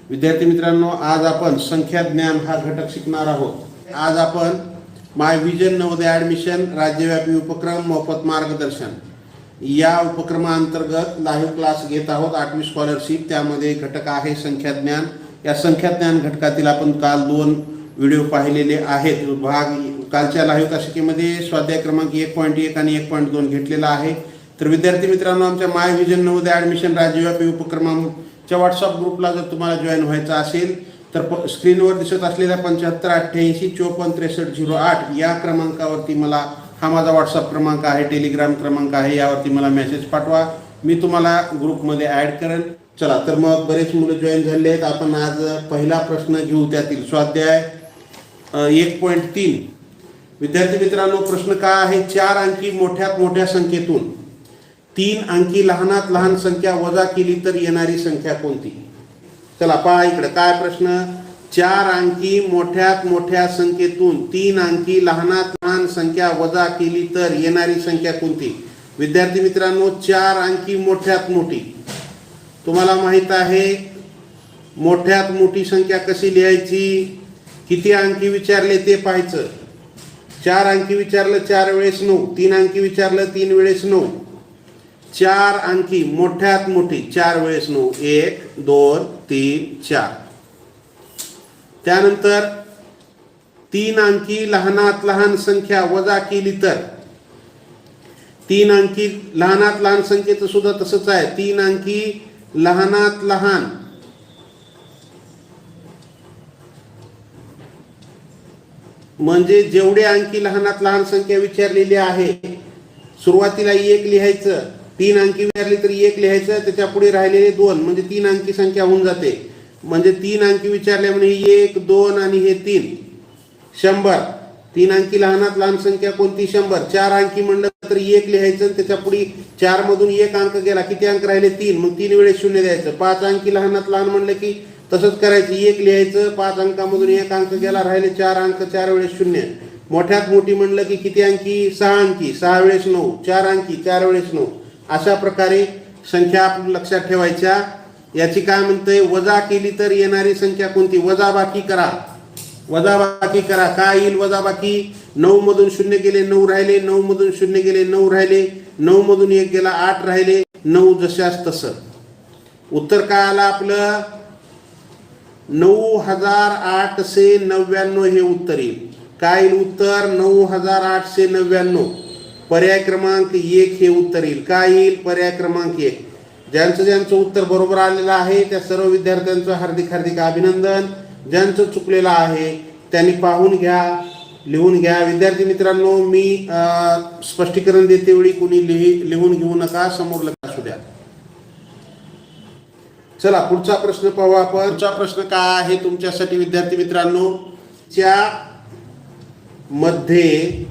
विद्यार्थी मित्रांनो, आज आपण संख्या ज्ञान हा घटक शिकणार आहोत। आज आपण माय विजन नवोदय ॲडमिशन राज्यव्यापी उपक्रम मोफत मार्गदर्शन या उपक्रमांतर्गत लाईव्ह क्लास घेत आहोत। 8वी स्कॉलरशिप त्यामध्ये घटक आहे संख्या ज्ञान। या संख्या ज्ञान घटकातील आपण काल 2 व्हिडिओ पाहिलेले आहेत। भाग कालच्या लाईव्ह तासिकेमध्ये स्वाध्याय क्रमांक 1.1 आणि 1.2 घेतलेला आहे। तर विद्यार्थी मित्रांनो, आमच्या माय विजन नवोदय ॲडमिशन राज्यव्यापी उपक्रमाच्या व्हॉट्सअप ग्रुपला जर तुम्हाला जॉईन व्हायचं असेल तर स्क्रीनवर दिसत असलेल्या 7588546308 या क्रमांकावरती मला, हा माझा व्हॉट्सअप क्रमांक आहे, टेलिग्राम क्रमांक आहे, यावरती मला मेसेज पाठवा, मी तुम्हाला ग्रुपमध्ये ॲड करेन। चला तर मग बरेच मुलं जॉईन झाले आहेत। आपण आज पहिला प्रश्न घेऊ, त्यातील स्वाध्याय 1.3। विद्यार्थी मित्रांनो, प्रश्न काय आहे? 4 अंकी मोठ्यात मोठ्या संख्येतून 3 अंकी लहानात लहान संख्या वजा केली तर येणारी संख्या कोणती? चला पहा इकडे काय प्रश्न। 4 अंकी मोठ्यात मोठ्या संख्येतून 3 अंकी लहानात लहान संख्या वजा केली तर येणारी संख्या कोणती? विद्यार्थी मित्रांनो, 4 अंकी मोठ्यात मोठी, तुम्हाला माहित आहे मोठ्यात मोठी संख्या कशी लिहायची? किती अंकी विचारले ते पाहायचं। 4 अंकी विचारलं 4 वेळेस 9, 3 अंकी विचारलं 3 वेळेस 9, 4 अंकी मोठ्यात मोठी 4 वेळेस 9, 1 2 3 4। त्यानंतर 3 अंकी लहानात लहान संख्या वजा केली तर, 3 अंकी लहानात लहान संख्येचं सुद्धा तसंच आहे। 3 अंकी लहानात लहान म्हणजे जेवढे अंकी लहानात लहान संख्या विचारलेली आहे, सुरुवातीला 1 लिहायचं, 3 अंकी विचारली तर 1 लिहायचं, त्याच्या पुढे राहिलेले 2 म्हणजे 3 अंकी संख्या होऊन जाते। म्हणजे 3 अंकी विचारले म्हणजे 1 2 आणि हे 3 100। 3 अंकी लहानात लहान संख्या कोणती? 100। 4 अंकी म्हणलं तर 1 लिहायचं, त्याच्या पुढे 4 मधून 1 अंक गेला, किती अंक राहिले? 3, मग 3 वेळेस 0 द्यायचं। 5 अंकी लहानात लहान म्हणलं की तसंच करायचं, 1 लिहायचं, 5 अंकामधून 1 अंक गेला, राहिले 4 अंक, 4 वेळेस 0। मोठ्यात मोठी म्हणलं की किती अंकी? 6 अंकी, 6 वेळेस 9, 4 अंकी 4 वेळेस 9। अशा प्रकारे संख्या आपण लक्षात ठेवायच्या। याची काय म्हणतंय? वजा केली तर येणारी संख्या कोणती? वजाबाकी करा, वजाबाकी करा। काय येईल वजाबाकी? 9 मधून 0 गेले 9 राहिले, 9 मधून 0 गेले 9 राहिले, 9 मधून 1 गेला 8 राहिले, 9 जशास तसं। उत्तर काय आलं आपलं? 9899 हे उत्तर येईल। काय येईल उत्तर? 9899। पर्याय क्रमांक 1 हे उत्तर येईल। काय येईल? पर्याय क्रमांक 1। ज्यांचं उत्तर बरोबर आलेलं आहे त्या सर्व विद्यार्थ्यांचं हार्दिक हार्दिक अभिनंदन। ज्यांचं चुकलेलं आहे त्यांनी पाहून घ्या, लिहून घ्या। विद्यार्थी मित्रांनो, मी स्पष्टीकरण देते वेळी कुणी लिहून घेऊ नका, समोर लक्ष असू द्या। चला पुढचा प्रश्न पाहू आपण। पुढचा प्रश्न काय आहे तुमच्यासाठी विद्यार्थी मित्रांनो? च्या मध्ये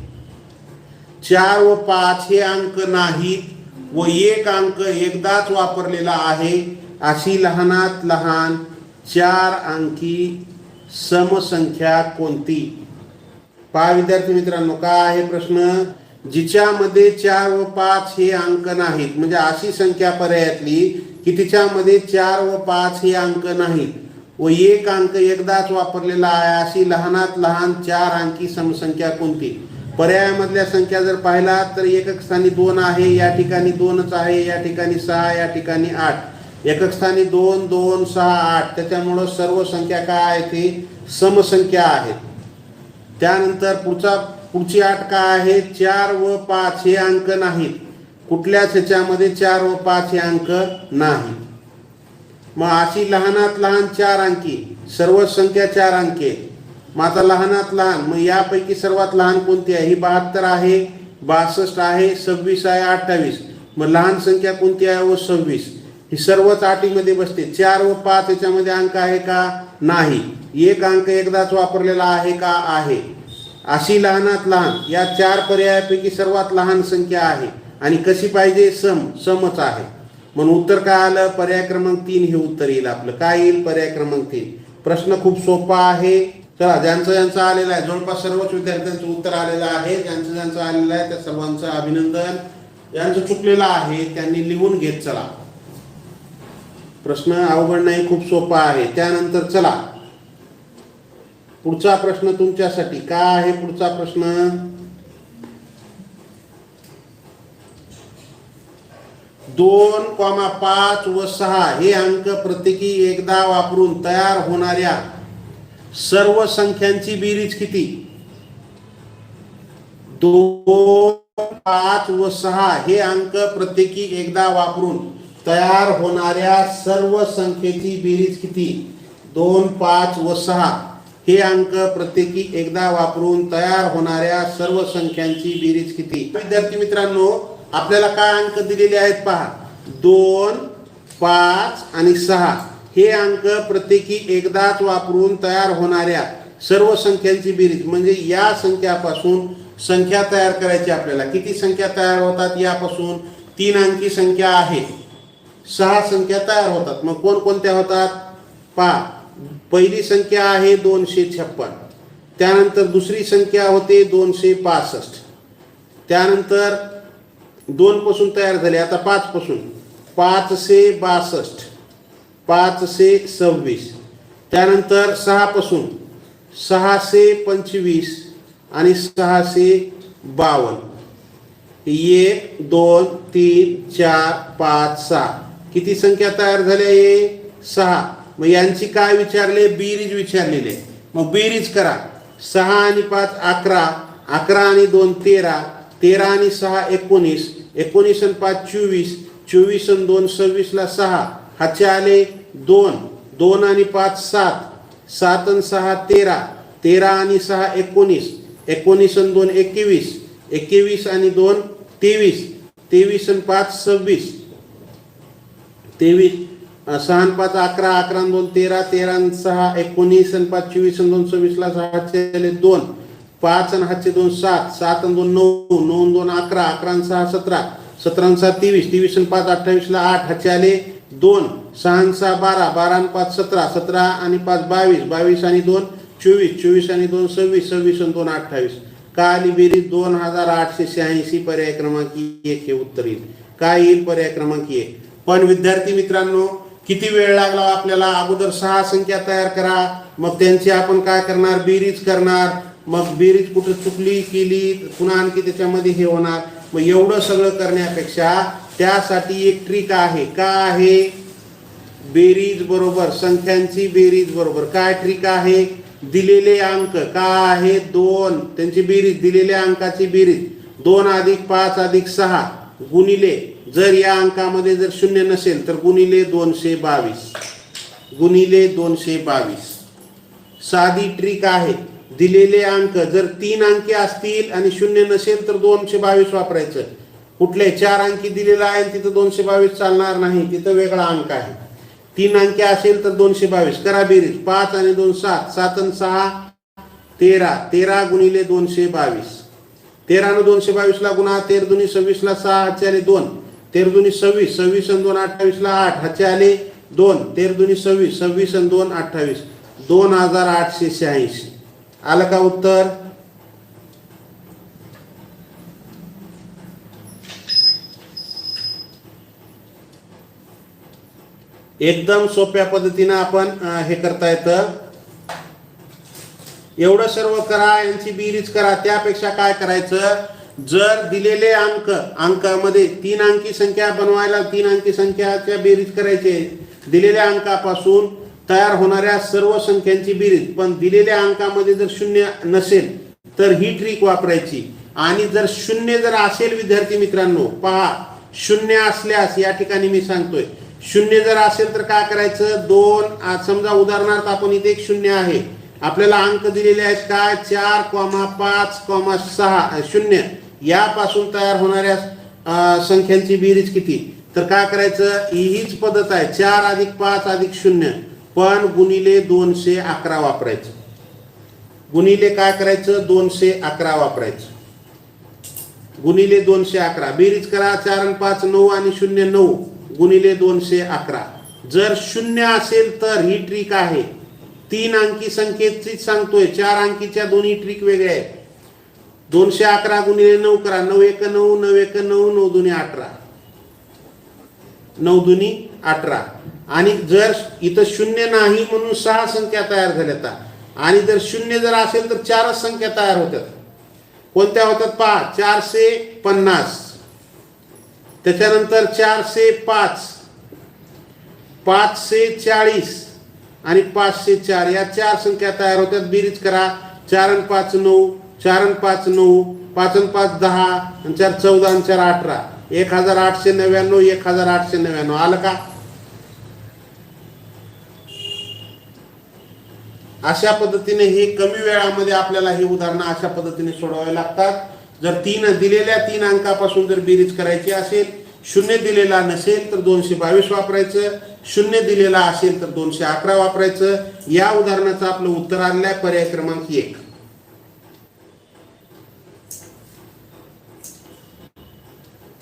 4 व 5 हे अंक नाहीत व 1 अंक एकदाच वापरलेला आहे अशी लहानात लहान 4 अंकी समसंख्या कोणती? पहा विद्यार्थी मित्रांनो, काय आहे प्रश्न? जिच्यामध्ये 4 व 5 हे अंक नाहीत, म्हणजे अशी संख्या पर्यायातली की तिच्यामध्ये 4 व 5 हे अंक नाहीत व 1 अंक एकदाच वापरलेला आहे अशी लहानात लहान 4 अंकी समसंख्या कोणती? पर्यायामधल्या संख्या जर पाहिला तर एकक स्थानी 2 आहे, या ठिकाणी 2च आहे, या ठिकाणी 6, या ठिकाणी 8। एकक स्थानी 2 2 6 8, त्याच्यामुळं सर्व संख्या काय आहे? ते समसंख्या आहेत। त्यानंतर पुढची अट काय आहे? 4 व 5 हे अंक नाहीत, कुठल्याच ह्याच्यामध्ये 4 व 5 हे अंक नाही। मग अशी लहानात लहान 4 अंकी, सर्व संख्या 4 अंकी। मग आता लहानात लहान, मग यापैकी सर्वात लहान कोणती आहे? ही 72 आहे, 62 आहे, 26 आहे, 28। मग लहान संख्या कोणती आहे? व 26। ही सर्वच अटीमध्ये बसते। 4 व 5 याच्यामध्ये अंक आहे का? नाही। 1 अंक एकदाच वापरलेला आहे का? आहे। अशी लहानात लहान या 4 पर्यायापैकी सर्वात लहान संख्या आहे आणि कशी पाहिजे? समच आहे। म्हणून उत्तर काय आलं? पर्याय क्रमांक 3 हे उत्तर येईल आपलं। काय येईल? पर्याय क्रमांक 3। प्रश्न खूप सोपा आहे। चला, ज्यांचं आलेलं आहे, जवळपास सर्वच विद्यार्थ्यांचं उत्तर आलेलं आहे। ज्यांचं आलेलं आहे त्या सर्वांचं अभिनंदन। ज्यांचं चुकलेलं आहे त्यांनी लिहून घेत चला। प्रश्न अवघड नाही, खूप सोपा आहे. त्यानंतर चला पुढचा प्रश्न तुमच्यासाठी. काय आहे पुढचा प्रश्न? 2,5 व 6 हे अंक प्रत्येकी एकदा वापरून तयार होणाऱ्या सर्व संख्यांची बेरीज किती? 2, 5 व 6 हे अंक प्रत्येकी एकदा वापरून तयार होणाऱ्या सर्व संख्येची बेरीज किती? 2, 5 व 6 हे अंक प्रत्येकी एकदा वापरून तयार होणाऱ्या सर्व संख्यांची बेरीज किती? विद्यार्थी मित्रांनो, आपल्याला काय अंक दिलेले आहेत पहा. 2, 5 आणि 6 हे अंक प्रत्येकी एकदाच वापरून तयार होणाऱ्या सर्व संख्यांची बेरीज. म्हणजे या संख्यापासून संख्या तयार करायची आपल्याला. किती संख्या तयार होतात यापासून? 3 अंकी संख्या आहे, 6 संख्या तयार होतात. मग कोणकोणत्या होतात पहा. पहिली संख्या आहे 256, त्यानंतर दुसरी संख्या होते 265, त्यानंतर 2 पासून तयार झाले. आता 5 पासून 562, 526, त्यानंतर 6 पासून 625 आणि 652. 1 2 3 4 5 6 किती संख्या तयार झाल्या? 6. मग यांची काय विचारले? बेरीज विचारलेली आहे. मग बेरीज करा. 6 आणि 5 11, 11 आणि 2 13, 13 आणि 6 19, 19 आणि 5 24, 24 आणि 2 26 ला 6. हाचे आले 2, 2 आणि 5 7, 7 आणि 6 13, 13 आणि 6 19, 19 आणि 2 21, 21 आणि 2 23, 23 आणि 5 26, 23, 6 आणि 5 11, 11 आणि 2 13, 13 आणि 6 19 आणि 5 24 आणि 2 26 ला 6 2, 5 आणि 8 2 7, 7 आणि 2 9, 9 आणि 2 11, 11 आणि 6 17, 17 आणि 7 23, 23 आणि 5 28 ला 8. हाचे आले 2, 6 आणि 6 12, 12 आणि 5 17, 17 आणि 5 22, 22 आणि 2 24, 24 आणि 2 26, 26 आणि 2 28. काय आली बेरीज? 2886. पर्याय क्रमांक 1 हे उत्तर येईल. काय येईल? पर्याय क्रमांक 1. पण विद्यार्थी मित्रांनो, किती वेळ लागला आपल्याला? अगोदर 6 संख्या तयार करा, मग त्यांची आपण काय करणार? बेरीज करणार. मग बेरीज कुठं चुकली केली पुन्हा आणखी त्याच्यामध्ये हे होणार. मग एवढं सगळं करण्यापेक्षा त्यासाठी एक ट्रिक आहे. काय आहे? बेरीज बरोबर संख्यांची बेरीज बरोबर काय ट्रिक आहे? दिलेले अंक काय आहे? 2, त्यांची बेरीज, दिलेल्या अंकाची बेरीज 2 अधिक 5 अधिक 6 गुणिले, जर या अंकामध्ये जर 0 नसेल तर गुणिले 222, गुणिले 222. साधी ट्रिक आहे. दिलेले अंक जर 3 अंकी असतील आणि 0 नसेल तर 222 वापरायचं. कुठले 4 अंकी दिलेला आहे तिथं 222 चालणार नाही, तिथं वेगळा अंक आहे. 3 अंकी असेल तर 222. करा बेरीज. 5 आणि 2 7, 7 आणि 6 13, 13 गुणिले 222. 13 आणि 222 ला गुणा. 13 दुनी 26 ला 6, हाचे आले 2. 13 दुनी 26, 26 आणि 2 28 ला 8, हाचे आले 2. 13 दुनी 26, 26 आणि 2 28, 2886. आलं का उत्तर? एकदम सोप्या पद्धतीने आपण हे करता येतं. एवढं सर्व करा, यांची बेरीज करा. त्यापेक्षा काय करायचं? जर दिलेले अंकामध्ये 3 अंकी संख्या बनवायला 3 अंकी संख्याच्या बेरीज करायची. दिलेल्या अंकापासून तयार होणाऱ्या सर्व संख्यांची बेरीज. पण दिलेल्या अंकामध्ये जर 0 नसेल तर ही ट्रिक वापरायची. आणि जर 0 जर असेल विद्यार्थी मित्रांनो, पहा 0 असल्यास या ठिकाणी मी सांगतोय 0 जर असेल तर काय करायचं? 2, समजा उदाहरणार्थ आपण इथे एक 0 आहे, आपल्याला अंक दिलेले आहेत काय? 4,5,6 0. यापासून तयार होणाऱ्या संख्यांची बेरीज किती? तर काय करायचं? हीच पद्धत आहे. 4 अधिक 5 अधिक 0, पण गुणिले 211 वापरायचं. गुणिले काय करायचं? 211 वापरायचं. गुणिले 211. बेरीज करा. 4 आणि 5 9 आणि 0 9 गुणिले 211. जर 0 असेल तर ही ट्रिक आहे. 3 अंकी संख्येचीच सांगतोय. 4 अंकीच्या दोन्ही ट्रिक वेगळ्या आहेत. 211 गुणिले 9 करा. 9 1 9, 9 1 9, 9 2 18, 9 2 18. आणि जर इथं शून्य नाही म्हणून 6 संख्या तयार झाल्या, आणि जर शून्य जर असेल तर 4च संख्या तयार होतात. कोणत्या होतात पहा, 450, त्याच्यानंतर 405, 540 आणि 504 या 4 संख्या तयार होतात. बेरीज करा, 4 आणि 5 9, 4 आणि 5 9, 5 आणि 5 10, आणि 4 14 आणि 4 18, 1899, 1899. आलं का? अशा पद्धतीने हे कमी वेळामध्ये आपल्याला हे उदाहरणं अशा पद्धतीने सोडवावे लागतात. जर दिलेल्या 3 अंकापासून जर बेरीज करायची असेल, शून्य दिलेला नसेल तर 222 वापरायचं, शून्य दिलेला असेल तर 211 वापरायचं. या उदाहरणाचं आपलं उत्तर आलेलं आहे पर्याय क्रमांक 1.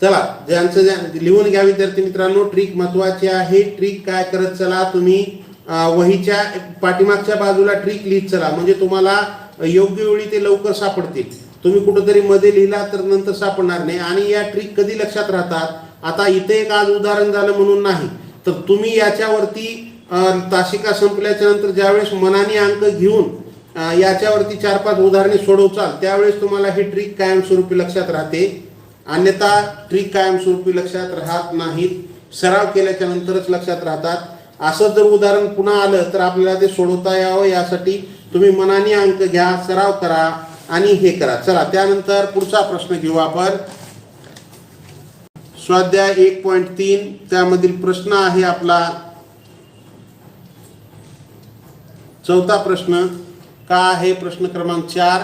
चला, ज्यांचं लिहून घ्या विद्यार्थी मित्रांनो. ट्रिक महत्वाची आहे. ट्रिक काय करत चला, तुम्ही वहीच्या पाठीमागच्या बाजूला ट्रिक लिहित चला, म्हणजे तुम्हाला योग्य वेळी ते लवकर सापडतील. तुम्ही कुठेतरी मध्ये लिहिला तर नंतर सापडणार नाही. आणि या ट्रिक कधी लक्षात राहतात, आता इथे एक आज उदाहरण झालं म्हणून नाही, तर तुम्ही याच्यावरती तासिका संपल्याच्या नंतर ज्यावेळेस मनाने अंक घेऊन याच्यावरती 4-5 उदाहरणे सोडवचाल, त्यावेळेस तुम्हाला ही ट्रिक कायमस्वरूपी लक्षात राहते. अन्यथा ट्रिक कायमस्वरूपी लक्षात राहत नाहीत, सराव केल्याच्या नंतरच लक्षात राहतात. असं जर उदाहरण पुन्हा आलं तर आपल्याला ते सोडवता यावं, यासाठी तुम्ही मनाने अंक घ्या, सराव करा आणि हे करा. चला, त्यानंतर पुढचा प्रश्न घेऊ आपण. स्वाध्याय 1.3 त्यामधील प्रश्न आहे आपला 4था प्रश्न. का आहे प्रश्न क्रमांक 4.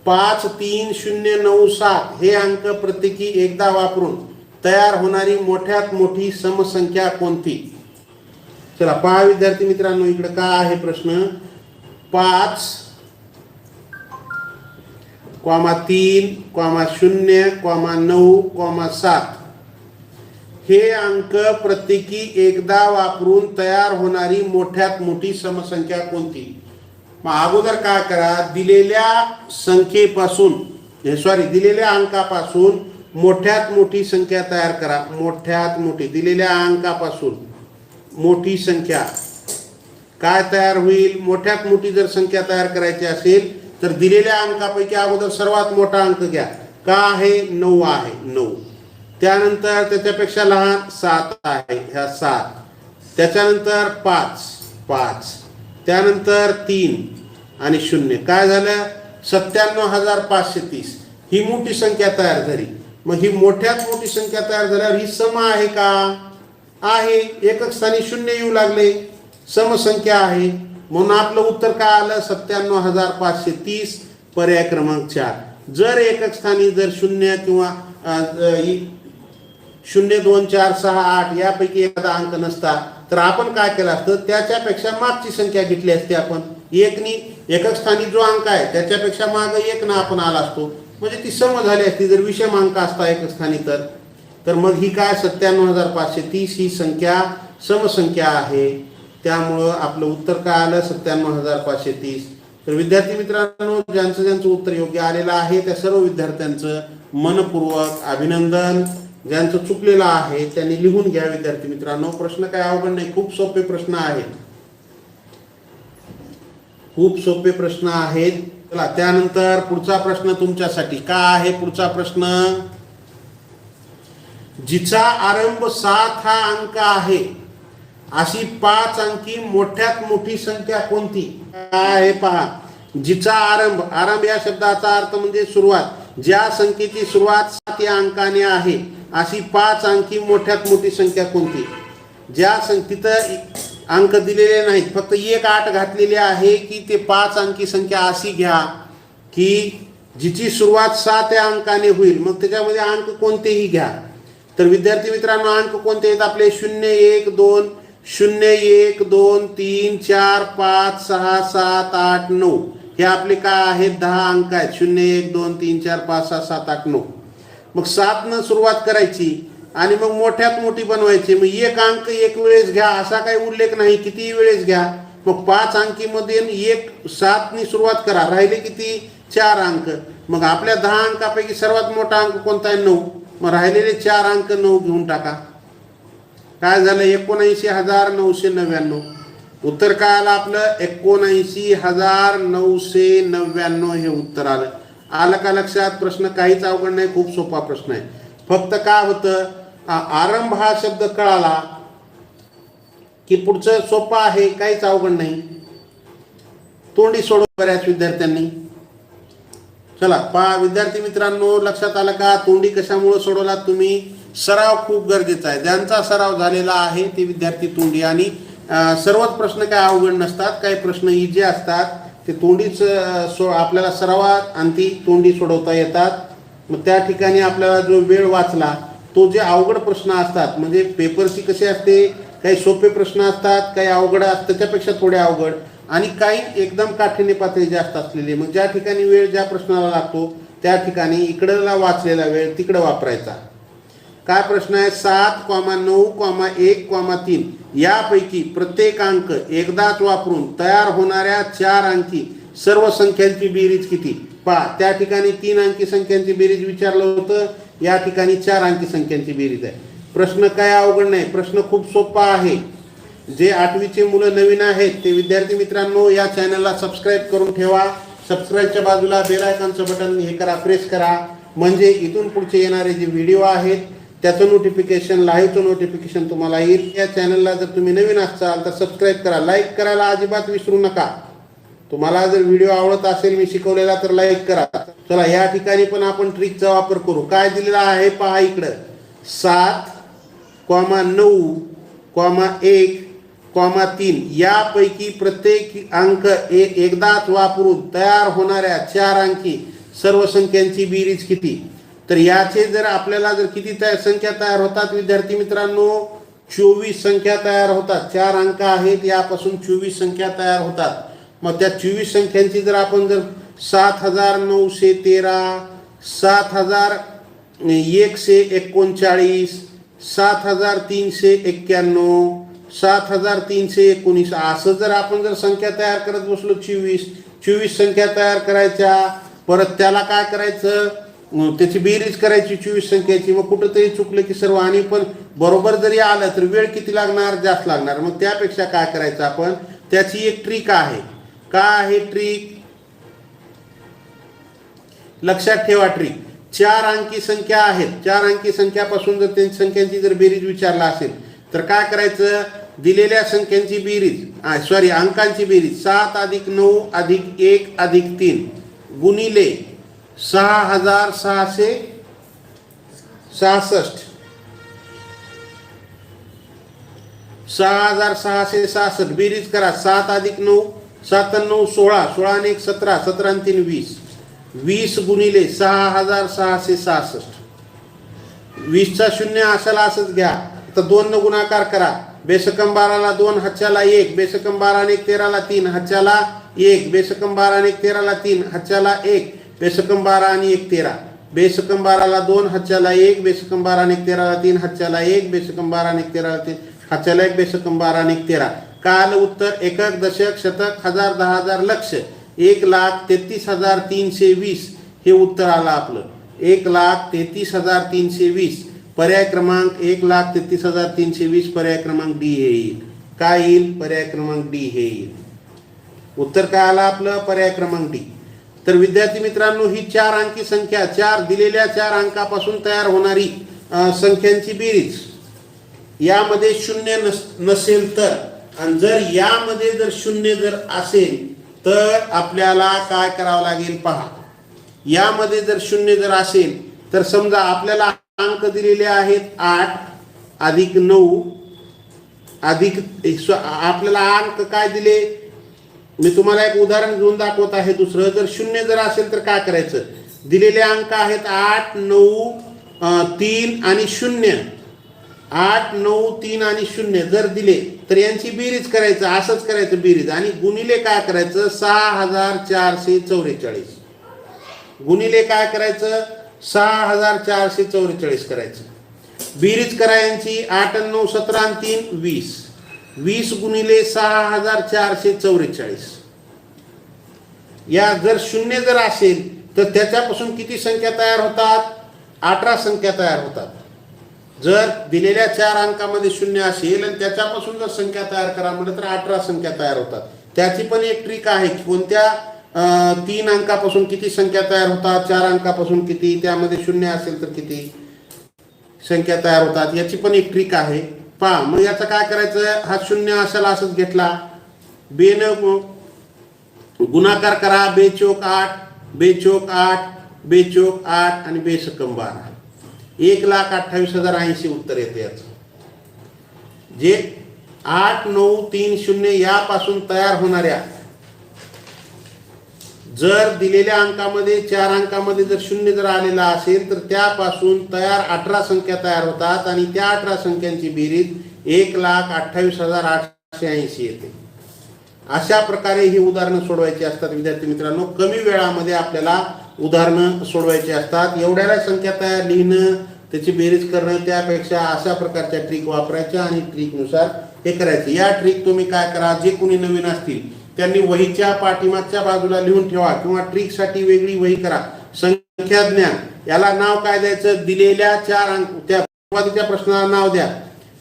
5 3 0 9 7 हे अंक प्रत्येकी एकदा वापरून तयार होणारी मोठ्यात मोठी समसंख्या कोणती? चला पहा विद्यार्थी मित्रांनो, इकडे का आहे प्रश्न. 5, 3, 0, 9, 7 हे अंक प्रत्येकी एकदा वापरून तयार होणारी मोठ्यात मोठी समसंख्या कोणती? मग अगोदर काय करा, दिलेल्या संख्येपासून दिलेल्या अंकापासून मोठ्यात मोठी संख्या तयार करा. मोठ्यात मोठी दिलेल्या अंकापासून मोठी संख्या काय तयार होईल? मोठ्यात मोठी जर संख्या तयार करायची असेल तर दिलेल्या अंकापैकी अगोदर सर्वात मोठा अंक घ्या. का आहे? 9 आहे, 9. त्यानंतर त्याच्यापेक्षा लहान 7 आहे, ह्या 7. त्याच्यानंतर 5, त्यानंतर 3 आणि 0. काय झालं? 97,530 ही मोठी संख्या तयार झाली. मग ही मोठ्यात मोठी संख्या तयार झाल्यावर ही सम आहे का? आहे. एकक स्थानी 0 येऊ लागले, समसंख्या आहे. म्हणून आपलं उत्तर काय आलं? 97,530 पर्याय क्रमांक 4. जर एकक स्थानी जर 0 किंवा 0, 2, 4, 6, 8 यापैकी एखादा अंक नसता तर आपण काय केलं असतं? त्याच्यापेक्षा मागची संख्या घेतली असते आपण. एकक स्थानी जो अंक आहे त्याच्यापेक्षा माग 1 ना आपण आला असतो, म्हणजे ती सम झाली असती. जर विषम अंक असता एकक स्थानी तर मग ही काय 97,530 ही संख्या समसंख्या आहे. त्यामुळं आपलं उत्तर काय आलं? 97,530. तर विद्यार्थी मित्रांनो, ज्यांचं उत्तर योग्य आलेलं आहे त्या सर्व विद्यार्थ्यांचं मनपूर्वक अभिनंदन. ज्यांचं चुकलेलं आहे त्यांनी लिहून घ्या. विद्यार्थी मित्रांनो, प्रश्न काय अवघड नाही, खूप सोपे प्रश्न आहेत, खूप सोपे प्रश्न आहेत. चला त्यानंतर पुढचा प्रश्न तुमच्यासाठी. का आहे पुढचा प्रश्न? जिचा आरंभ 7 हा अंक आहे अशी 5 अंकी मोठ्यात मोठी संख्या कोणती? काय आहे पहा. जिचा आरंभ या शब्दाचा अर्थ म्हणजे सुरुवात. ज्या संख्येची सुरुवात 7 या अंकाने आहे अशी 5 अंकी मोठ्यात मोठी संख्या कोणती? ज्या तिथं अंक दिलेले नाहीत, फक्त 1 8 घातलेली आहे की ते 5 अंकी संख्या अशी घ्या की जिची सुरुवात 7 या अंकाने होईल. मग त्याच्यामध्ये अंक कोणतेही घ्या. तर विद्यार्थी मित्रांनो, अंक कोणते आहेत आपले? 0 1 2, 0 1 2 3 4 5 6 7 8 9 हे आपले काय आहेत? 10 अंक आहेत. 0 1 2 3 4 5 6 7 8 9. मग 7 न सुरुवात करायची आणि मग मोठ्यात मोठी बनवायची. मग 1 अंक 1 वेळेस घ्या असा काही उल्लेख नाही, कितीही वेळेस घ्या. मग 5 अंकीमध्ये 7 नी सुरुवात करा, राहिले किती? 4 अंक. मग आपल्या 10 अंकापैकी सर्वात मोठा अंक कोणता आहे? 9. मग राहिलेले 4 अंक 9 घेऊन टाका. काय झालं? 79,999. उत्तर काय आलं आपलं? 79,999 हे उत्तर आलं. आलं का लक्षात? प्रश्न काहीच अवघड नाही, खूप सोपा प्रश्न आहे. फक्त काय होतं, आरंभ हा शब्द कळाला की पुढचं सोपं आहे, काहीच अवघड नाही. तोंडी सोडव बऱ्याच विद्यार्थ्यांनी. चला पहा विद्यार्थी मित्रांनो, लक्षात आलं का? तोंडी कशामुळे सोडवला तुम्ही? सराव खूप गरजेचा आहे. ज्यांचा सराव झालेला आहे ते विद्यार्थी तोंडी, आणि सर्वच प्रश्न काय अवघड नसतात, काही प्रश्न इजी असतात. ते तोंडीच आपल्याला सरावात आणि ती तोंडी सोडवता येतात. मग त्या ठिकाणी आपल्याला जो वेळ वाचला, तो जे अवघड प्रश्न असतात, म्हणजे पेपरची कसे असते, काही सोपे प्रश्न असतात, काही अवघड असतात, त्याच्यापेक्षा थोडे अवघड, आणि काही एकदम काठीण्य पातळी जास्त असलेली. मग ज्या ठिकाणी वेळ ज्या प्रश्नाला लागतो त्या ठिकाणी इकडला वाचलेला वेळ तिकडे वापरायचा. काय प्रश्न आहे? 7,9,1,3 यापैकी प्रत्येक अंक एकदाच वापरून तयार होणाऱ्या 4 अंकी सर्व संख्यांची बेरीज किती? पहा, त्या ठिकाणी 3 अंकी संख्यांची बेरीज विचारलं होतं, या ठिकाणी 4 अंकी संख्यांची बेरीज आहे. प्रश्न काय अवघड नाही, प्रश्न खूप सोपा आहे. जे 8वीचे मुलं नवीन आहेत ते विद्यार्थी मित्रांनो या चॅनलला सबस्क्राईब करून ठेवा. सबस्क्राईबच्या बाजूला बेल आयकॉनचं बटन हे करा, प्रेस करा, म्हणजे इथून पुढचे येणारे जे व्हिडिओ आहेत त्याचं नोटिफिकेशन, लाईव्हचं नोटिफिकेशन तुम्हाला येईल. या चॅनलला जर तुम्ही नवीन असाल तर सबस्क्राईब करा, लाईक करायला अजिबात विसरू नका. तुम्हाला जर व्हिडिओ आवडत असेल मी शिकवलेला तर लाईक करा. चला या ठिकाणी पण आपण ट्रिकचा वापर करू. काय दिलेला आहे पहा इकडं, 7,9,1,3 यापैकी प्रत्येक अंक एकदाच वापरून तयार होणाऱ्या 4 अंकी सर्व संख्यांची बेरीज किती? तर याचे जर आपल्याला जर किती संख्या तयार होतात विद्यार्थी मित्रांनो? 24 संख्या तयार होतात. 4 अंक आहेत, यापासून 24 संख्या तयार होतात. मग त्या 24 संख्यांची जर आपण जर 7,913, 7,139, 7,391, 7,319 असं जर आपण जर संख्या तयार करत बसलो, 24 संख्या तयार करायच्या, परत त्याला काय करायचं, त्याची बेरीज करायची 24 संख्येची. मग कुठंतरी चुकलं की सर्व, आणि पण बरोबर जरी आलं तर वेळ किती लागणार? जास्त लागणार. मग त्यापेक्षा काय करायचं आपण, त्याची एक ट्रिक आहे. काय आहे ट्रिक? लक्षात ठेवा ट्रिक. 4 अंकी संख्या आहेत, 4 अंकी संख्यापासून जर त्या संख्यांची जर बेरीज विचारला असेल तर काय करायचं? दिलेल्या संख्यांची बेरीज, अंकांची बेरीज 7 + 9 + 1 + 3 गुणिले 6,666, 6,666 बेरीज करा. 7 + 9 7 + 9 16, 16 + 1 17, 17 + 3 20, 20 गुणिले 6,666. 20चा शून्य असाला असंच घ्या. तर 2 न गुणाकार करा. बेसकम 12ला 2, हातच्याला 1, बेसकम 12 + 1 13ला 3, हातच्याला 1, बेसकम 12 + 1 13ला 3, हातच्याला 1, बेसकम 12 आणि 1 13, बेसकम 12ला 2, हातच्याला 1, बेसकम 12 आणि 1 13ला 3, हातच्याला 1, बेसकम 12 आणि 1 13ला 3, हातच्याला 1, बेसकम 12 आणि 1 13. काल उत्तर एकक, दशक, शतक, हजार, 10,000, लक्ष 1,33,320 हे उत्तर आलं आपलं. 1,33,320. पर्याय क्रमांक 1,33,320 पर्याय क्रमांक डी हे येईल. काय येईल? पर्याय क्रमांक डी हे येईल. उत्तर काय आलं आपलं? पर्याय क्रमांक डी. तर विद्यार्थी मित्रांनो ही 4 अंकी संख्या, दिलेल्या 4 अंकापासून तयार होणारी संख्यांची बेरीज, यामध्ये शून्य नसेल तर, आणि जर यामध्ये जर शून्य जर असेल तर आपल्याला काय करावं लागेल पहा. यामध्ये जर शून्य जर असेल तर समजा आपल्याला अंक दिलेले आहेत 8 + 9 आपल्याला अंक काय दिले, मी तुम्हाला एक उदाहरण घेऊन दाखवत आहे. दुसरं जर शून्य जर असेल तर काय करायचं, दिलेले अंक आहेत 8, 9, 3 आणि 0. 8, 9, 3 आणि 0 जर दिले तर यांची बेरीज करायचं, असंच करायचं बेरीज, आणि गुणिले काय करायचं 6,444. गुणिले काय करायचं 6,444 करायचं. बेरीज करा यांची. 8 आणि 9 17 आणि 3 20. 20 गुणिले 6,444. या जर शून्य जर असेल तर त्याच्यापासून किती संख्या तयार होतात? 18 संख्या तयार होतात. जर दिलेल्या 4 अंकामध्ये 0 असेल आणि त्याच्यापासून जर संख्या तयार करा म्हटलं तर 18 संख्या तयार होतात. त्याची पण एक ट्रिक आहे की कोणत्या 3 अंकापासून किती संख्या तयार होतात, 4 अंकापासून किती, त्यामध्ये 0 असेल तर किती संख्या तयार होतात, याची पण एक ट्रिक आहे. पहा मग याचं काय करायचं, हा 0 असायला असंच घेतला, बेनं गुणाकार करा, बेचोक 8, बेचोक 8, बेचोक 8 आणि बेसकम 12, 1,28,080 उत्तर येते याचं. जे 8, 9, 3, 0 यापासून तयार होणाऱ्या, जर दिलेल्या अंकामध्ये 4 अंकामध्ये जर 0 जर आलेला असेल तर त्यापासून तयार 18 संख्या तयार होतात आणि त्या 18 संख्यांची बेरीज 1,28,880 येते. अशा प्रकारे ही उदाहरणं सोडवायची असतात विद्यार्थी मित्रांनो. कमी वेळामध्ये आपल्याला उदाहरणं सोडवायची असतात. एवढ्या संख्या तयार लिहिणं, त्याची बेरीज करणं, त्यापेक्षा अशा प्रकारच्या ट्रिक वापरायच्या आणि ट्रिकनुसार हे करायचे. या ट्रिक तुम्ही काय करा, जे कोणी नवीन असतील त्यांनी वहीच्या पाठीमागच्या बाजूला लिहून ठेवा किंवा ट्रिकसाठी वेगळी वही करा. संख्या ज्ञान याला नाव काय द्यायचं, दिलेल्या 4 अंक, त्या सुरुवातीच्या प्रश्नाला नाव द्या,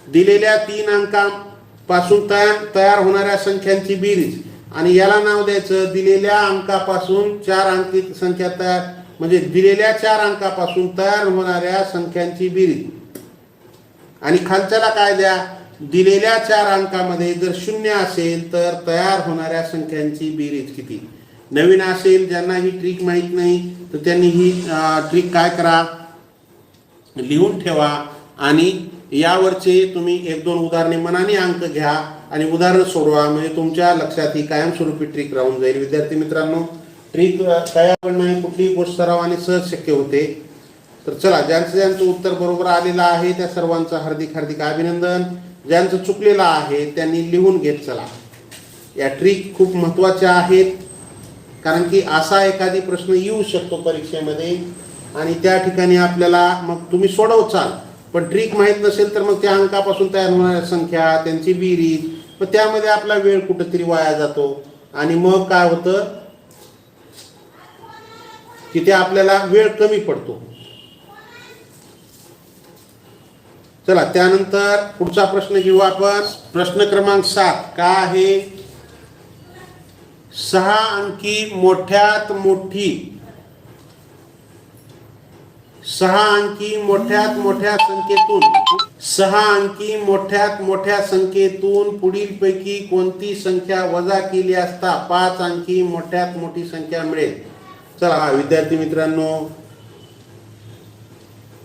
दिलेल्या 3 अंकापासून तयार होणाऱ्या संख्यांची बेरीज, आणि याला नाव द्यायचं दिलेल्या अंकापासून 4 अंकी संख्या तयार, म्हणजे दिलेल्या 4 अंकापासून तयार होणाऱ्या संख्यांची बेरीज. आणि खालच्याला काय द्या, दिलेल्या 4 अंकामध्ये जर 0 असेल तर तयार होणाऱ्या संख्यांची बेरीज किती. नवीन असेल ज्यांना ही ट्रिक माहीत नाही तर त्यांनी ही ट्रिक काय करा, लिहून ठेवा आणि यावरचे तुम्ही 1-2 उदाहरणे मनाने अंक घ्या आणि उदाहरण सोडवा, म्हणजे तुमच्या लक्षात ही कायमस्वरूपी ट्रिक राहून जाईल. विद्यार्थी मित्रांनो, ट्रिक काय पण नाही, कुठलीही गोष्ट सरावाने सहज शक्य होते. तर चला, ज्यांचं उत्तर बरोबर आलेलं आहे त्या सर्वांचं हार्दिक हार्दिक अभिनंदन. ज्यांचं चुकलेलं आहे त्यांनी लिहून घेत चला. या ट्रिक खूप महत्त्वाच्या आहेत, कारण की असा एखादी प्रश्न येऊ शकतो परीक्षेमध्ये आणि त्या ठिकाणी आपल्याला मग तुम्ही सोडवचाल, पण ट्रिक माहीत नसेल तर मग त्या अंकापासून तयार होणाऱ्या संख्या, त्यांची बेरीज, मग त्यामध्ये आपला वेळ कुठेतरी वाया जातो आणि मग काय होतं की ते आपल्याला वेळ कमी पडतो. चला, त्यानंतर पुढचा प्रश्न घेऊ आपण. प्रश्न क्रमांक 7 काय आहे, 6 अंकी मोठ्यात मोठी 6 अंकी मोठ्यात मोठ्या संख्येतून 6 अंकी मोठ्यात मोठ्या संख्येतून पुढीलपैकी कोणती संख्या वजा केली असता 5 अंकी मोठ्यात मोठी संख्या मिळेल. चला विद्यार्थी मित्रांनो,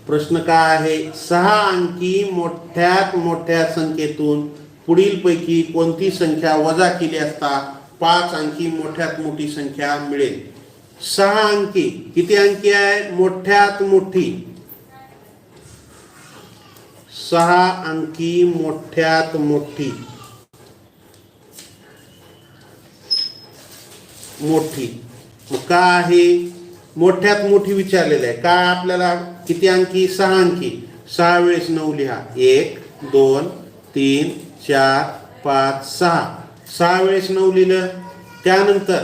प्रश्न काय आहे, 6 अंकी मोठ्यात मोठ्या संख्येतून पुढीलपैकी कोणती संख्या वजा केली असता 5 अंकी मोठ्यात मोठी संख्या मिळेल. 6 अंकी, किती अंकी आहे, मोठ्यात मोठी 6 अंकी मोठ्यात मोठी मग काय आहे, मोठ्यात मोठी विचारलेलं आहे. काय आपल्याला किती अंकी, 6 अंकी, 6 वेळेस 9 लिहा, 1 2 3 4 5 6, 6 वेळेस 9 लिहिलं. त्यानंतर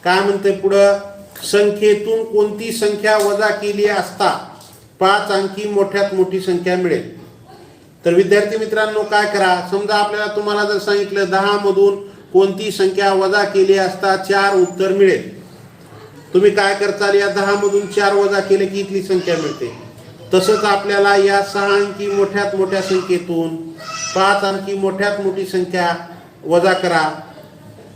काय म्हणते पुढं, संख्येतून कोणती संख्या वजा केली असता 5 अंकी मोठ्यात मोठी संख्या मिळेल. तर विद्यार्थी मित्रांनो काय करा, समजा आपल्याला तुम्हाला जर सांगितलं 10 मधून कोणती संख्या वजा केली असता 4 उत्तर मिळेल, तुम्ही काय करताल, या 10 मधून 4 वजा केले की इथली संख्या मिळते. तसंच आपल्याला या 6 अंकी मोठ्यात मोठ्या संख्येतून 5 अंकी मोठ्यात मोठी संख्या वजा करा.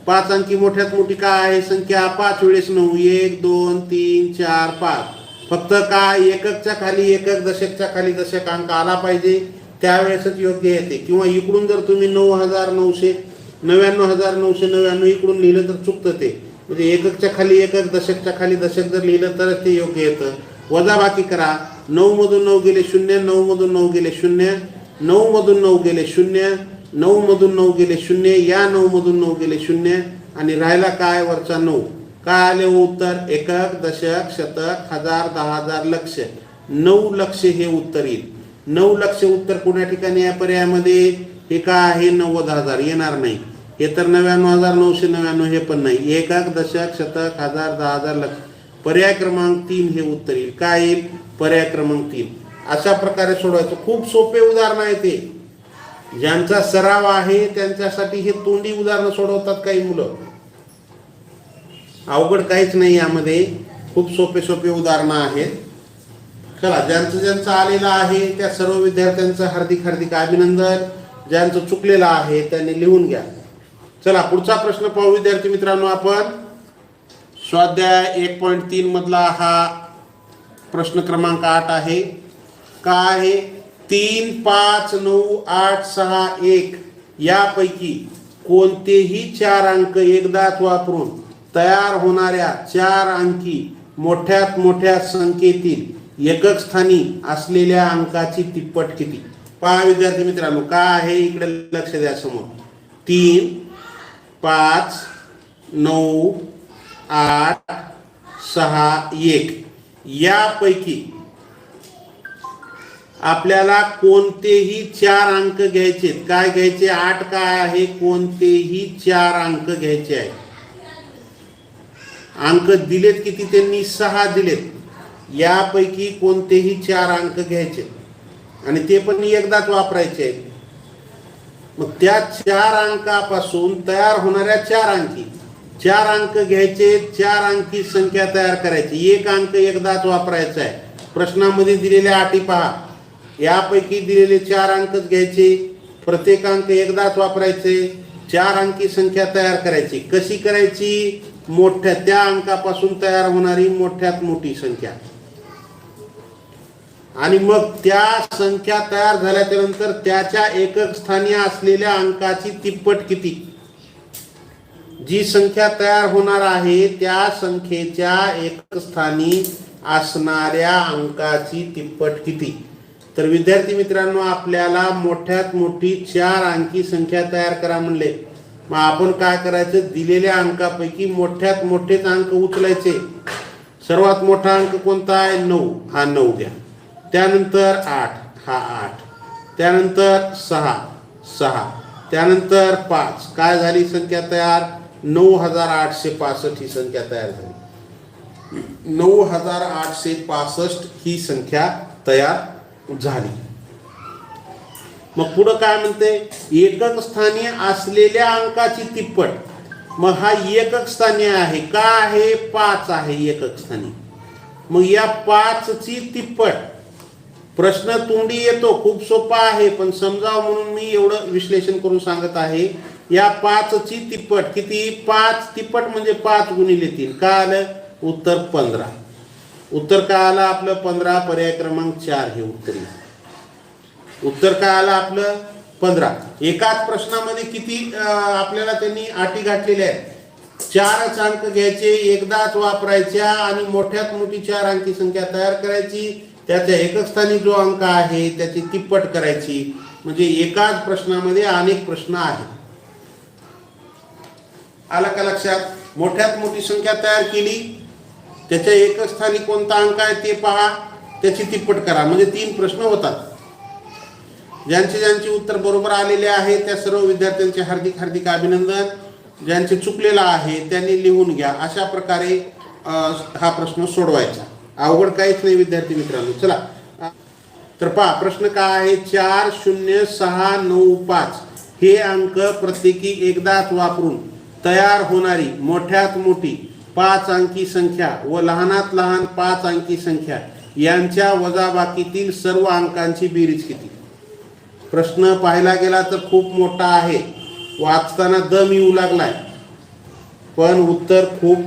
5 अंकी मोठ्यात मोठी काय आहे संख्या, 5 वेळेस 9, 1 2 3 4 5. फक्त काय, एककच्या खाली एकक, दशकच्या खाली दशक अंक आला पाहिजे, त्यावेळेसच योग्य येते. किंवा इकडून जर तुम्ही 99,999 इकडून लिहिलं तर चुकतं ते, म्हणजे एककच्या खाली एकक, दशकच्या खाली दशक जर लिहिलं तरच ते योग्य येतं. वजाबाकी करा, 9 मधून 9 गेले 0, 9 मधून 9 गेले 0, 9 मधून 9 गेले 0, 9 मधून 9 गेले 0, या 9 मधून 9 गेले 0 आणि राहिला काय, वरचा 9. काय आले उत्तर, एकक, दशक, शतक, हजार, 10,000, लक्ष. 9 लक्ष हे उत्तर येईल. 9 लक्ष उत्तर कोणत्या ठिकाणी या पर्यायामध्ये, हे काय आहे, 90,000 येणार नाही. हे तर 99,999 हे पण नाही. एकक, दशक, शतक, हजार, 10,000, लक्ष. पर्याय क्रमांक 3 हे उत्तर येईल. काय येईल? पर्याय क्रमांक 3. अशा प्रकारे सोडवायचं. खूप सोपे उदाहरण आहे ते. ज्यांचा सराव आहे त्यांच्यासाठी हे तोंडी उदाहरणं सोडवतात काही मुलं. अवघड काहीच नाही यामध्ये. खूप सोपे सोपे उदाहरणं आहेत. चला, ज्यांचं आलेलं आहे त्या सर्व विद्यार्थ्यांचं हार्दिक हार्दिक अभिनंदन. ज्यांचं चुकलेलं आहे त्यांनी लिहून घ्या. चला, पुढचा प्रश्न पाहू विद्यार्थी मित्रांनो. आपण स्वाध्याय 1.3 मधला हा प्रश्न क्रमांक 8 आहे. काय आहे? 3, 5, 9, 8, 6, 1 यापैकी कोणतेही 4 अंक एकदाच वापरून तयार होणाऱ्या 4 अंकी मोठ्यात मोठ्या संख्येतील एकक स्थानी असलेल्या अंकाची तिप्पट किती? पहा विद्यार्थी मित्रांनो, काय आहे इकडे लक्ष द्या समोर. 3, 5, 9, 8, 6, 1 यापैकी आपल्याला कोणतेही 4 अंक घ्यायचे. काय घ्यायचे? 8 काय आहे? कोणतेही 4 अंक घ्यायचे आहे. अंक दिलेत किती? त्यांनी 6 दिलेत. यापैकी कोणतेही 4 अंक घ्यायचे आणि ते पण एकदाच वापरायचे आहेत. मग त्या 4 अंकापासून तयार होणाऱ्या 4 अंकी 4 अंक घ्यायचे. 4 अंकी संख्या तयार करायची. एक अंक एकदाच वापरायचा आहे. प्रश्नामध्ये दिलेल्या अटी पहा. यापैकी दिलेले 4 अंकच घ्यायचे. प्रत्येक अंक एकदाच वापरायचे. 4 अंकी संख्या तयार करायची. कशी करायची? मोठ्या त्या अंकापासून तयार होणारी मोठ्यात मोठी संख्या. आणि मग त्या संख्या तयार झाल्याच्या नंतर त्याच्या एकक स्थानी असलेल्या अंकाची तिप्पट किती? जी संख्या तयार होणार आहे त्या संख्येच्या एकक स्थानी असणाऱ्या अंकाची तिप्पट किती? तर विद्यार्थी मित्रांनो, आपल्याला मोठ्यात मोठी 4 अंकी संख्या तयार करा म्हणले. मग आपण काय करायचं? दिलेल्या अंकापैकी मोठ्यात मोठेच अंक उचलायचे. सर्वात मोठा अंक कोणता आहे? 9. हा 9 द्या. त्यानंतर 8. हा 8. त्यानंतर 6. त्यानंतर 5. काय झाली संख्या तयार? 9865 ही संख्या तयार झाली. 9865 ही संख्या तयार झाली. मग पुढं काय म्हणते? एकक स्थानी असलेल्या अंकाची तिप्पट. मग हा एकक स्थानी आहे. का आहे? 5 आहे एकक स्थानी. मग या 5 ची तिप्पट. प्रश्न तोंडी येतो, खूप सोपा आहे, पण समजावं म्हणून मी एवढं विश्लेषण करून सांगत आहे. या 5 ची तिप्पट किती? 5 तिप्पट म्हणजे 5 गुणिले 3. काय आलं? उत्तर 15. उत्तर काय आलं आपलं? 15. पर्याय क्रमांक 4 हे उत्तर येईल. उत्तर काय आलं आपलं? 15. एकाच प्रश्नामध्ये किती आपल्याला त्यांनी अटी घातलेल्या आहेत? 4च अंक घ्यायचे, एकदाच वापरायच्या आणि मोठ्यात मोठी 4 अंकी संख्या तयार करायची. त्याच्या एकक स्थानी जो अंक आहे त्याची तिप्पट करायची. म्हणजे एकाच प्रश्नामध्ये अनेक प्रश्न आहेत. आलं का लक्षात? मोठ्यात मोठी संख्या तयार केली, त्याच्या एकक स्थानी कोणता अंक आहे ते पहा, त्याची तिप्पट करा. म्हणजे 3 प्रश्न होतात. ज्यांचे उत्तर बरोबर आलेले आहे त्या सर्व विद्यार्थ्यांचे हार्दिक हार्दिक अभिनंदन. ज्यांचे चुकलेला आहे त्यांनी लिहून घ्या. अशा प्रकारे हा प्रश्न सोडवायचा. अवघड काहीच नाही विद्यार्थी मित्रांनो. चला तर पहा प्रश्न काय आहे? 4, 0, 6, 9, 5 हे अंक प्रत्येकी एकदाच वापरून तयार होणारी मोठ्यात मोठी 5 अंकी संख्या व लहानात लहान 5 अंकी संख्या यांच्या वजाबाकीतील सर्व अंकांची बेरीज किती? प्रश्न पाहायला गेला तर खूप मोठा आहे. वाचताना दम येऊ लागलाय, पण उत्तर खूप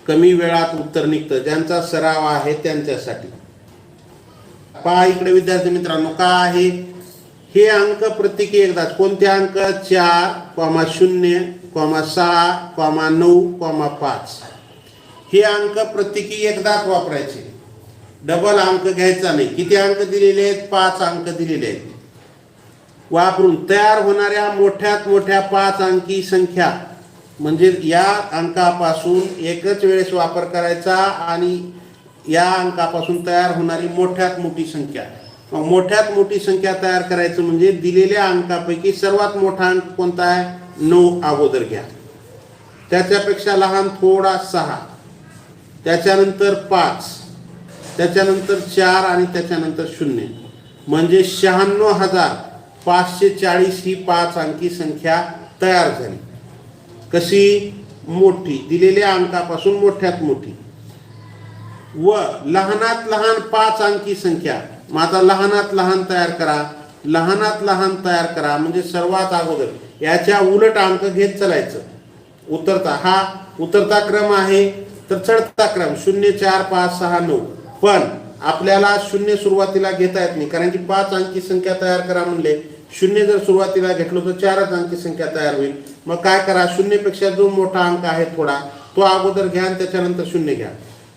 कमी वेळात उत्तर निघतं. ज्यांचा सराव आहे त्यांच्यासाठी. पहा इकडे विद्यार्थी मित्रांनो, काय आहे? हे अंक प्रत्येकी एकदाच. कोणते अंक? 4, 0, 6, 9, 5 हे अंक प्रत्येकी एकदाच वापरायचे. डबल अंक घ्यायचा नाही. किती अंक दिलेले आहेत? 5 अंक दिलेले आहेत. वापरून तयार होणाऱ्या मोठ्यात मोठ्या 5 अंकी संख्या म्हणजे या अंकापासून एकच वेळेस वापर करायचा आणि या अंकापासून तयार होणारी मोठ्यात मोठी संख्या. मोठ्यात मोठी संख्या तयार करायचं म्हणजे दिलेल्या अंकापैकी सर्वात मोठा अंक कोणता आहे? 9 अगोदर घ्या. त्याच्यापेक्षा लहान थोडा 6. त्याच्यानंतर 5, त्याच्यानंतर 4 आणि त्याच्यानंतर 0, म्हणजे 96,540 ही 5 अंकी संख्या तयार झाली. कशी? मोठी, दिलेल्या अंकापासून मोठ्यात मोठी व लहानात लहान 5 अंकी संख्या. मग आता लहानात लहान तयार करा, लहानात लहान तयार करा म्हणजे सर्वात अगोदर याच्या उलट अंक घेत चालायचं. हा उतरता क्रम आहे, तर चढता क्रम 0 4 5 6 9. पण आपल्याला 0 सुरुवातीला घेता येत नाही, कारण की 5 अंकी संख्या तयार करा म्हणले. 0 जर सुरुवातीला घेतलो तर 4च अंकी संख्या तयार होईल. मग काय करा, 0 पेक्षा जो मोठा अंक आहे थोडा तो अगोदर घ्या आणि त्याच्यानंतर 0 घ्या.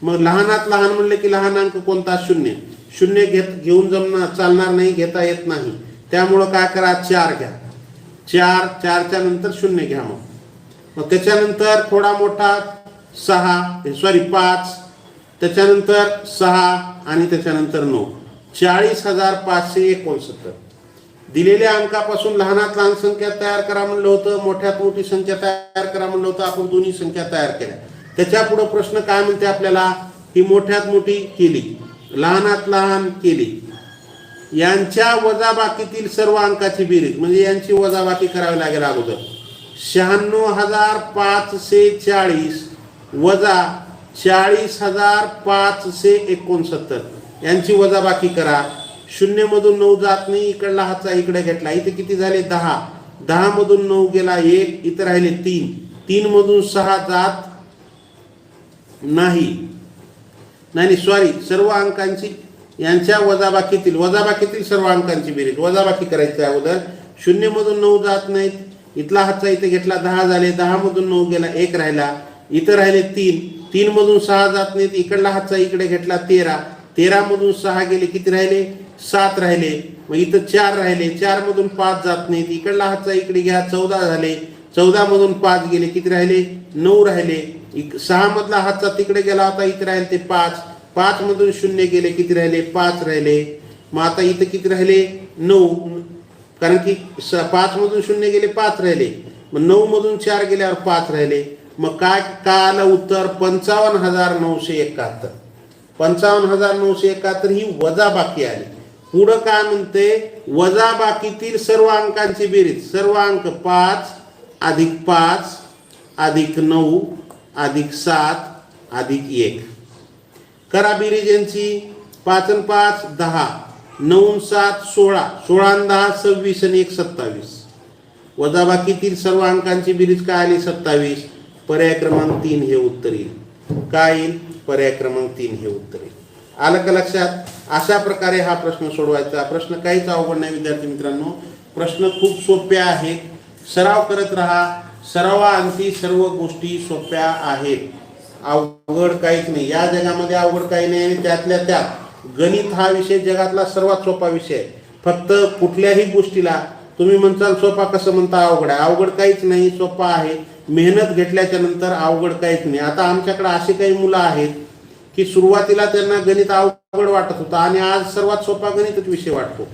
मग लहानात लहान म्हणले की लहान अंक कोणता? 0. 0 घेऊन जमणार चालणार नाही, घेता येत नाही. त्यामुळं काय करा, 4 घ्या. 4च्या नंतर 0 घ्या. मग त्याच्यानंतर थोडा मोठा 5, त्याच्यानंतर 6 आणि त्याच्यानंतर 9. 40,569. दिलेल्या अंकापासून लहानात लहान संख्या तयार करा म्हणलं होतं, मोठ्यात मोठी संख्या तयार करा म्हणलं होतं. आपण दोन्ही संख्या तयार केल्या. त्याच्या पुढे प्रश्न काय म्हणते आपल्याला, ही मोठ्यात मोठी केली, लहानात लहान केली, यांच्या वजाबाकीतील सर्व अंकाची बेरीज, म्हणजे यांची वजाबाकी करावी लागेल अगोदर. 96,540 वजा 40,569 यांची वजाबाकी करा. 0 मधून 9 जात नाही, इकडला हातचा इकडे घेतला, इथे किती झाले? 10. 10 मधून 9 गेला 1, इथे राहिले 3. 3 मधून 6 जात नाही, सॉरी, सर्व अंकांची यांच्या वजाबाकीतील सर्व अंकांची बेरीज. वजाबाकी करायची अगोदर. 0 मधून 9 जात नाहीत, इथला हातचा इथे घेतला, 10 झाले. 10 मधून 9 गेला, 1 राहिला, इथं राहिले 3. 3 मधून 6 जात नाहीत, इकडला हातचा इकडे घेतला, 13. 13 मधून 6 गेले, किती राहिले? 7 राहिले. मग इथं 4 राहिले. 4 मधून 5 जात नाहीत, इकडला हातचा इकडे घ्या, 14 झाले. 14 मधून 5 गेले, किती राहिले? 9 राहिले. 6 मधला हातचा तिकडे गेला होता, इथे राहिले ते 5. 5 मधून 0 गेले, किती राहिले? 5 राहिले. मग आता इथं किती राहिले? 9, कारण की 5 मधून 0 गेले, 5 राहिले. मग 9 मधून 4 गेल्यावर 5 राहिले. मग काय आलं उत्तर? 55,971. 55,971 ही वजाबाकी आली. पुढं काय म्हणते? वजाबाकीतील सर्व अंकांची बेरीज. सर्व अंक 5 अधिक 5 अधिक 9 अधिक 7 अधिक 1 करा बेरीज यांची. 5 आणि 5 10, 9 आणि 7 16, 16 आणि 10 26 आणि 1 27. वजाबाकीतील सर्व अंकांची बेरीज काय आली? 27. पर्याय क्रमांक 3 हे उत्तर येईल. काय येईल? पर्याय क्रमांक 3 हे उत्तर येईल. आलं का लक्षात? अशा प्रकारे हा प्रश्न सोडवायचा. प्रश्न काहीच अवघड नाही विद्यार्थी मित्रांनो. प्रश्न खूप सोपे आहेत. सराव करत राहा. सरावाअंती सर्व गोष्टी सोप्या आहेत. अवघड काहीच नाही. या जगामध्ये अवघड काही नाही. आणि त्यातल्या त्यात गणित हा विषय जगातला सर्वात सोपा विषय आहे. फक्त कुठल्याही गोष्टीला तुम्ही म्हणताल सोपा कसं म्हणता? अवघड आहे. अवघड काहीच नाही, सोपा आहे. मेहनत घेतल्याच्या नंतर अवघड काहीच नाही. आता आमच्याकडे असे काही मुलं आहेत की सुरुवातीला त्यांना गणित अवघड वाटत होतं आणि आज सर्वात सोपा गणितच विषय वाटतो.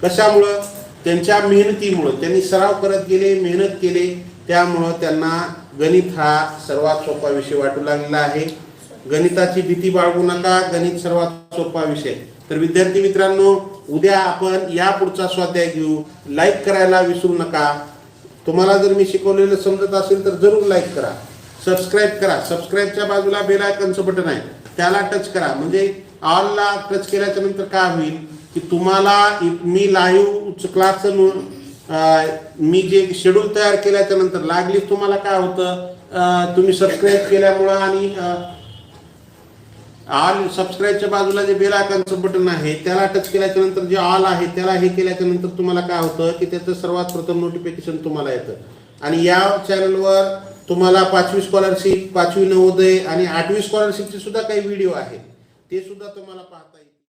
कशामुळं? त्यांच्या मेहनतीमुळं. त्यांनी सराव करत गेले, मेहनत केले, त्यामुळं त्यांना गणित हा सर्वात सोपा विषय वाटू लागलेला आहे. गणिताची भीती बाळगू नका. गणित सर्वात सोपा विषय. तर विद्यार्थी मित्रांनो, उद्या आपण या पुढचा स्वाध्याय घेऊ. लाईक करायला विसरू नका. तुम्हाला जर मी शिकवलेलं समजत असेल तर जरूर लाईक करा. सबस्क्राईब करा. सबस्क्राईबच्या बाजूला बेल आयकॉनचं बटन आहे, त्याला टच करा. म्हणजे ऑलला टच केल्याच्या नंतर काय होईल की तुम्हाला मी लाईव्ह क्लासचं मी जे शेड्यूल तयार केल्याच्या नंतर लागली तुम्हाला काय होतं, तुम्ही सबस्क्राईब केल्यामुळं आणि ऑल सबस्क्राईबच्या बाजूला जे बेल आयकॉनचं बटन आहे त्याला टच केल्याच्या नंतर जे ऑल आहे त्याला हे केल्याच्या नंतर तुम्हाला काय होतं की त्याचं सर्वात प्रथम नोटिफिकेशन तुम्हाला येतं. आणि या चॅनलवर तुम्हाला 5वी स्कॉलरशिप, 5वी नवोदय आणि 8वी स्कॉलरशिपचे सुद्धा काही व्हिडिओ आहेत, ते सुद्धा तुम्हाला पाहता येईल.